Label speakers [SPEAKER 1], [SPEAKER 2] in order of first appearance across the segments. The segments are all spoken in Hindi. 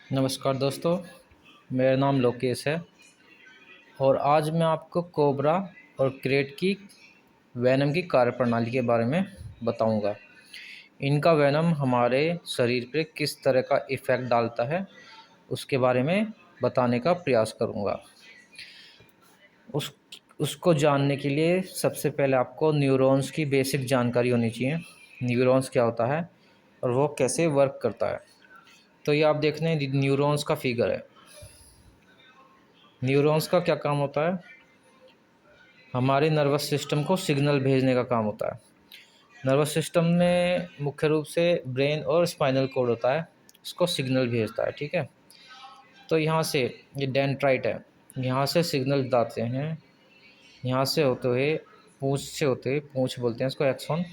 [SPEAKER 1] नमस्कार दोस्तों, मेरा नाम लोकेश है और आज मैं आपको कोबरा और क्रेट की वैनम की कार्यप्रणाली के बारे में बताऊंगा। इनका वैनम हमारे शरीर पे किस तरह का इफ़ेक्ट डालता है, उसके बारे में बताने का प्रयास करूंगा। उस उसको जानने के लिए सबसे पहले आपको न्यूरॉन्स की बेसिक जानकारी होनी चाहिए। न्यूरॉन्स क्या होता है और वो कैसे वर्क करता है। तो ये आप देख रहे हैं, न्यूरॉन्स का फिगर है। न्यूरॉन्स का क्या काम होता है? हमारे नर्वस सिस्टम को सिग्नल भेजने का काम होता है। नर्वस सिस्टम में मुख्य रूप से ब्रेन और स्पाइनल कोड होता है, इसको सिग्नल भेजता है। ठीक है, तो यहाँ से ये डेंड्राइट है, यहाँ से सिग्नल जाते हैं, यहाँ से होते हुए पूंछ से होते हुए, पूंछ बोलते हैं इसको, एक्सॉन।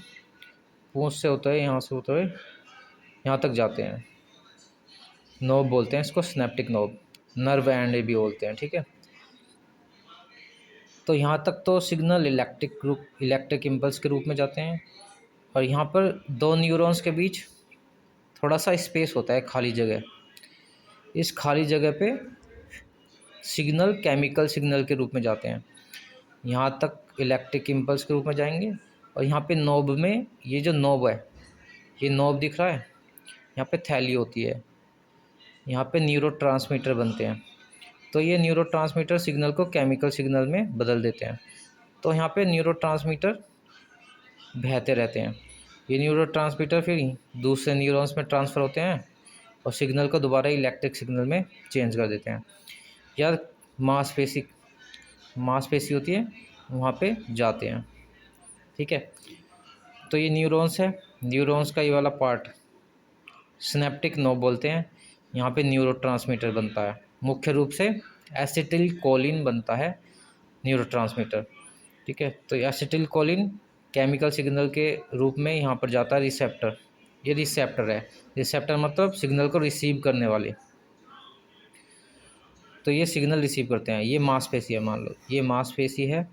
[SPEAKER 1] पूंछ से होते हुए यहाँ से होते हुए यहाँ तक जाते हैं, नोब बोलते हैं इसको, स्नैप्टिक नोब, नर्व एंड भी बोलते हैं। ठीक है, तो यहाँ तक तो सिग्नल इलेक्ट्रिक इम्पल्स के रूप में जाते हैं। और यहाँ पर दो न्यूरॉन्स के बीच थोड़ा सा स्पेस होता है, खाली जगह। इस खाली जगह पे सिग्नल केमिकल सिग्नल के रूप में जाते हैं, यहाँ तक इलेक्ट्रिक इम्पल्स के रूप में जाएंगे। और यहाँ पे नोब में, ये जो नोब है, ये नोब दिख रहा है, यहाँ पे थैली होती है, यहाँ पे न्यूरोट्रांसमीटर बनते हैं। तो ये न्यूरोट्रांसमीटर सिग्नल को केमिकल सिग्नल में बदल देते हैं। तो यहाँ पे न्यूरोट्रांसमीटर बहते रहते हैं। ये न्यूरोट्रांसमीटर फिर दूसरे न्यूरॉन्स में ट्रांसफ़र होते हैं और सिग्नल को दोबारा इलेक्ट्रिक सिग्नल में चेंज कर देते हैं। या मांसपेशी होती है, वहाँ पे जाते हैं। ठीक है, तो ये न्यूरॉन्स है। न्यूरॉन्स का ये वाला पार्ट सिनेप्टिक नोब बोलते हैं। यहाँ पे न्यूरोट्रांसमीटर बनता है, मुख्य रूप से एसिटिल कोलिन बनता है न्यूरोट्रांसमीटर। ठीक है, तो एसिटिल कोलिन केमिकल सिग्नल के रूप में यहाँ पर जाता है रिसेप्टर। ये रिसेप्टर है, रिसेप्टर मतलब सिग्नल को रिसीव करने वाले। तो ये सिग्नल रिसीव करते हैं। ये मांसपेशी है, मान लो ये मांसपेशी है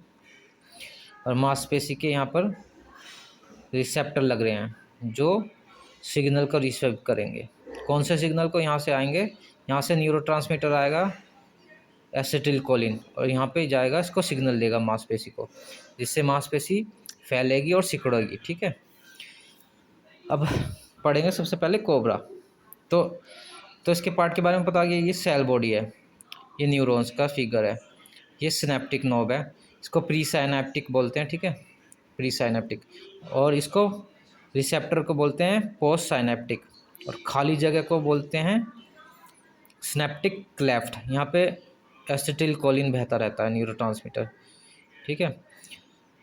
[SPEAKER 1] और मांसपेशी के यहाँ पर रिसेप्टर लग रहे हैं जो सिग्नल को रिसीव करेंगे। कौन से सिग्नल को? यहाँ से आएंगे, यहाँ से न्यूरोट्रांसमीटर आएगा एसिटिल कोलिन और यहाँ पे जाएगा, इसको सिग्नल देगा मांसपेशी को, जिससे मांसपेशी फैलेगी और सिकुड़ेगी। ठीक है, अब पढ़ेंगे सबसे पहले कोबरा। तो इसके पार्ट के बारे में पता गया। ये सेल बॉडी है, ये न्यूरॉन्स का फिगर है, ये सिनेप्टिक नोब है, इसको प्री साइनेप्टिक बोलते हैं। ठीक है, प्री साइनेप्टिक। और इसको रिसेप्टर को बोलते हैं पोस्ट साइनेप्टिक, और खाली जगह को बोलते हैं सिनेप्टिक क्लेफ्ट। यहाँ पे एसिटिल कोलिन बहता रहता है, न्यूरोट्रांसमीटर। ठीक है,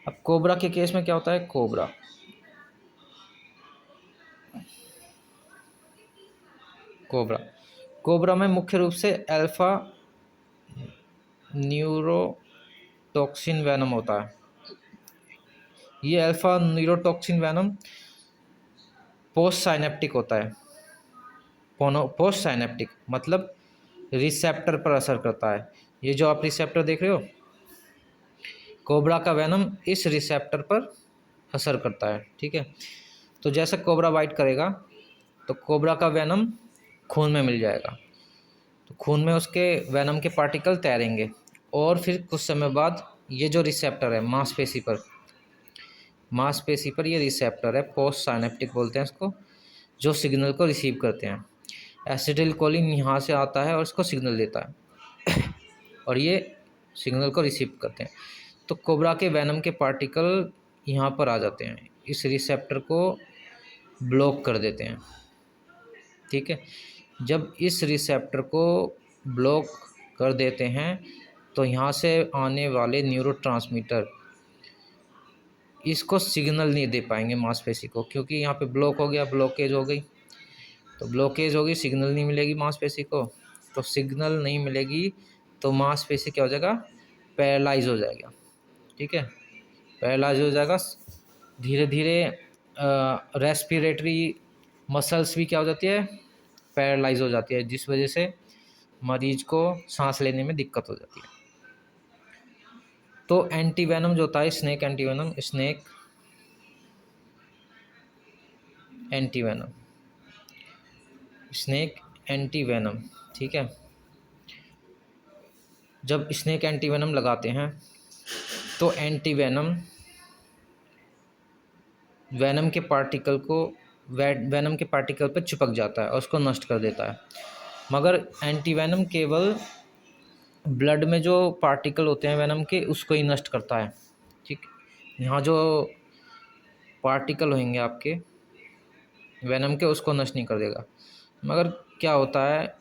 [SPEAKER 1] अब कोबरा के केस में क्या होता है? कोबरा कोबरा में मुख्य रूप से अल्फा न्यूरोटॉक्सिन वैनम होता है। ये alpha neurotoxin Venom post synaptic होता है। पोस्ट साइनेप्टिक मतलब रिसेप्टर पर असर करता है। ये जो आप रिसेप्टर देख रहे हो, कोबरा का वैनम इस रिसेप्टर पर असर करता है। ठीक है, तो जैसे कोबरा बाइट करेगा तो कोबरा का वैनम खून में मिल जाएगा, तो खून में उसके वैनम के पार्टिकल तैरेंगे और फिर कुछ समय बाद ये जो रिसेप्टर है मांसपेशी पर ये रिसेप्टर है, पोस्ट साइनेप्टिक बोलते हैं इसको, जो सिग्नल को रिसीव करते हैं। एसिटिल कोलिन यहाँ से आता है और इसको सिग्नल देता है और ये सिग्नल को रिसीव करते हैं। तो कोबरा के वैनम के पार्टिकल यहाँ पर आ जाते हैं, इस रिसेप्टर को ब्लॉक कर देते हैं। ठीक है, जब इस रिसेप्टर को ब्लॉक कर देते हैं तो यहाँ से आने वाले न्यूरोट्रांसमीटर इसको सिग्नल नहीं दे पाएंगे मांसपेशी को, क्योंकि यहाँ पे ब्लॉक हो गया, ब्लॉकेज हो गई। तो ब्लॉकेज होगी, सिग्नल नहीं मिलेगी मांसपेशी को। तो सिग्नल नहीं मिलेगी तो मांसपेशी क्या हो जाएगा? पैरालाइज हो जाएगा। ठीक है, पैरालाइज हो जाएगा। धीरे धीरे रेस्पिरेटरी मसल्स भी क्या हो जाती है? पैरालाइज हो जाती है, जिस वजह से मरीज को सांस लेने में दिक्कत हो जाती है। तो एंटीवेनम जो होता है, snake antivenom, snake anti venom, ठीक है। जब स्नेक एंटी वेनम लगाते हैं तो एंटी वेनम वेनम के पार्टिकल को वेनम के पार्टिकल पर चिपक जाता है और उसको नष्ट कर देता है। मगर एंटी वेनम केवल ब्लड में जो पार्टिकल होते हैं वेनम के उसको ही नष्ट करता है, ठीक। यहाँ जो पार्टिकल होंगे आपके वेनम के उसको नष्ट नहीं कर देगा। मगर क्या होता है,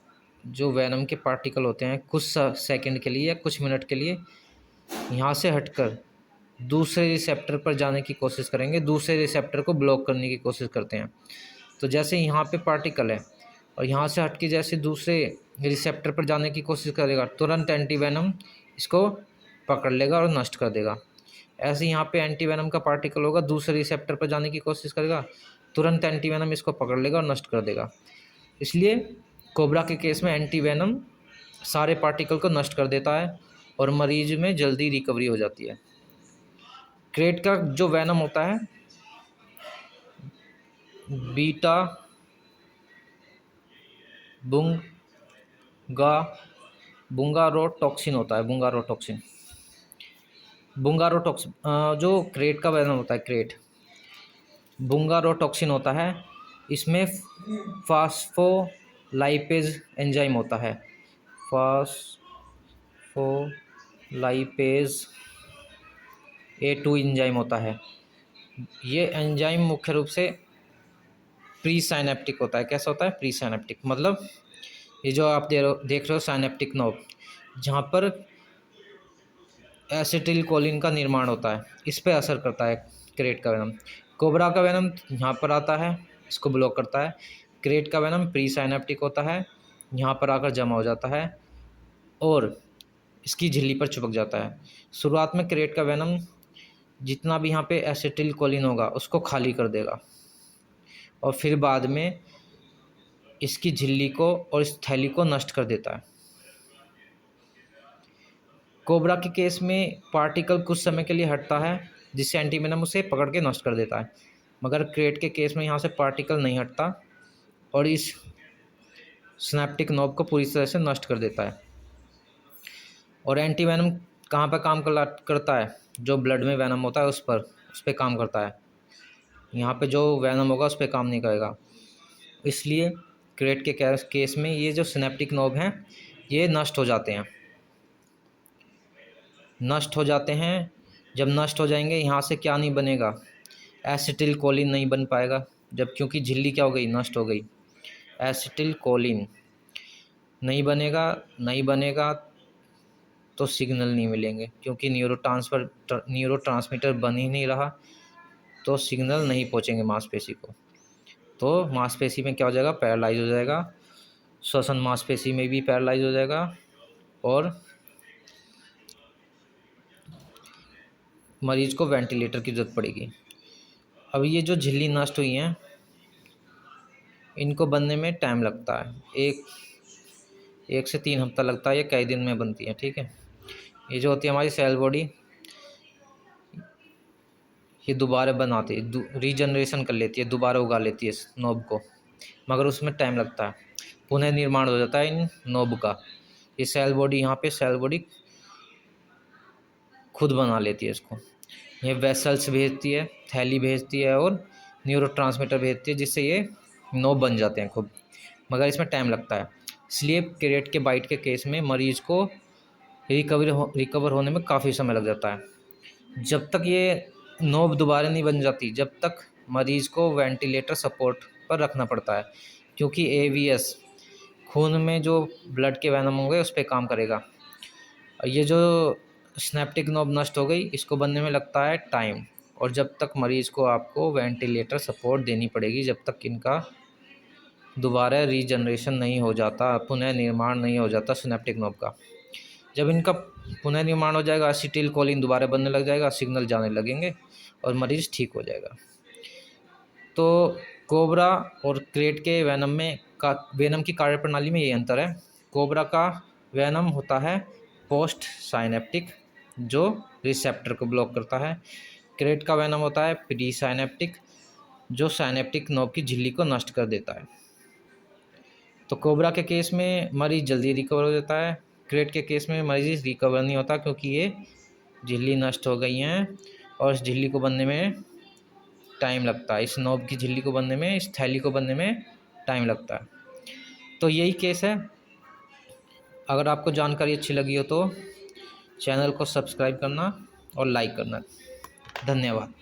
[SPEAKER 1] जो वेनम के पार्टिकल होते हैं कुछ सेकंड के लिए या कुछ मिनट के लिए यहाँ से हटकर दूसरे रिसेप्टर पर जाने की कोशिश करेंगे, दूसरे रिसेप्टर को ब्लॉक करने की कोशिश करते हैं। तो जैसे यहाँ पे पार्टिकल है और यहाँ से हट के जैसे दूसरे रिसेप्टर पर जाने की कोशिश करेगा, तुरंत एंटीवेनम इसको पकड़ लेगा और नष्ट कर देगा। ऐसे यहाँ पे एंटीवेनम का पार्टिकल होगा, दूसरे रिसेप्टर पर जाने की कोशिश करेगा, तुरंत एंटीवेनम इसको पकड़ लेगा और नष्ट कर देगा। इसलिए कोबरा के केस में एंटीवेनम सारे पार्टिकल को नष्ट कर देता है और मरीज में जल्दी रिकवरी हो जाती है। क्रेट का जो वेनम होता है बीटा बुंगारोटॉक्सिन होता है। बुंगारोटॉक्सिन जो क्रेट का वेनम होता है, क्रेट बुंगारोटॉक्सिन होता है। इसमें फास्फोलाइपेज एंजाइम होता है। फास्फोलाइपेज A2 एंजाइम होता है। ये एंजाइम मुख्य रूप से प्री साइनेप्टिक होता है। कैसा होता है? प्री साइनेप्टिक, मतलब ये जो आप देख रहे हो साइनेप्टिक नोब, जहाँ पर एसिटिल कोलिन का निर्माण होता है, इस पर असर करता है क्रेट का वेनम। कोबरा का वेनम यहाँ पर आता है, इसको ब्लॉक करता है। क्रेट का वेनम प्री साइनेप्टिक होता है, यहाँ पर आकर जमा हो जाता है और इसकी झिल्ली पर चिपक जाता है। शुरुआत में क्रेट का वेनम जितना भी यहाँ पे एसिटिल कोलिन होगा उसको खाली कर देगा और फिर बाद में इसकी झिल्ली को और इस थैली को नष्ट कर देता है। कोबरा के केस में पार्टिकल कुछ समय के लिए हटता है जिससे एंटीवेनम उसे पकड़ के नष्ट कर देता है, मगर क्रेट के केस में यहाँ से पार्टिकल नहीं हटता और इस सिनेप्टिक नोब को पूरी तरह से नष्ट कर देता है। और एंटीवेनम कहाँ पर काम करता है? जो ब्लड में वेनम होता है उस पर काम करता है। यहाँ पे जो वेनम होगा उस पर काम नहीं करेगा। इसलिए क्रेट के केस में ये जो सिनेप्टिक नोब हैं ये नष्ट हो जाते हैं। जब नष्ट हो जाएंगे यहाँ से क्या नहीं बनेगा? एसिटिल कोलिन नहीं बन पाएगा, जब क्योंकि झिल्ली क्या हो गई? नष्ट हो गई। एसिटिल कोलिन नहीं बनेगा तो सिग्नल नहीं मिलेंगे, क्योंकि न्यूरोट्रांसमीटर बन ही नहीं रहा तो सिग्नल नहीं पहुँचेंगे मांसपेशी को। तो मांसपेशी में क्या हो जाएगा? पैरालाइज हो जाएगा। श्वसन मांसपेशी में भी पैरालाइज हो जाएगा और मरीज को वेंटिलेटर की ज़रूरत पड़ेगी। अब ये जो झिल्ली नष्ट हुई हैं इनको बनने में टाइम लगता है, एक से 3 हफ्ता लगता है, ये कई दिन में बनती है, ठीक है। ये जो होती है हमारी सेल बॉडी, ये दोबारा बनाती है, रीजनरेशन कर लेती है, दोबारा उगा लेती है इस नोब को, मगर उसमें टाइम लगता है। पुनः निर्माण हो जाता है इन नोब का। ये सेल बॉडी, यहाँ पे सेल बॉडी खुद बना लेती है इसको। ये वेसल्स भेजती है, थैली भेजती है और न्यूरोट्रांसमीटर भेजती है, जिससे ये नोब बन जाते हैं खुद, मगर इसमें टाइम लगता है। इसलिए क्रेट के बाइट के केस में मरीज को रिकवर होने में काफ़ी समय लग जाता है। जब तक ये नोब दोबारा नहीं बन जाती, जब तक मरीज को वेंटिलेटर सपोर्ट पर रखना पड़ता है, क्योंकि AVS खून में जो ब्लड के वेनम होंगे उस पर काम करेगा। ये जो स्नैप्टिक नोब नष्ट हो गई, इसको बनने में लगता है टाइम, और जब तक मरीज को आपको वेंटिलेटर सपोर्ट देनी पड़ेगी, जब तक इनका दोबारा रीजनरेशन नहीं हो जाता, पुनः निर्माण नहीं हो जाता सिनेप्टिक नोब का। जब इनका पुनः निर्माण हो जाएगा, एसिटिल कोलिन दोबारा बनने लग जाएगा, सिग्नल जाने लगेंगे और मरीज ठीक हो जाएगा। तो कोबरा और क्रेट के वेनम की कार्यप्रणाली में ये अंतर है। कोबरा का वेनम होता है पोस्ट साइनेप्टिक, जो रिसेप्टर को ब्लॉक करता है। क्रेट का वेनम होता है प्री साइनेप्टिक, जो साइनेप्टिक नोब की झिल्ली को नष्ट कर देता है। तो कोबरा के केस में मरीज जल्दी रिकवर हो जाता है, क्रेट के केस में मरीज रिकवर नहीं होता क्योंकि ये झिल्ली नष्ट हो गई हैं और इस झिल्ली को बनने में टाइम लगता है, इस नोब की झिल्ली को बनने में, इस थैली को बनने में टाइम लगता है। तो यही केस है। अगर आपको जानकारी अच्छी लगी हो तो चैनल को सब्सक्राइब करना और लाइक करना। धन्यवाद।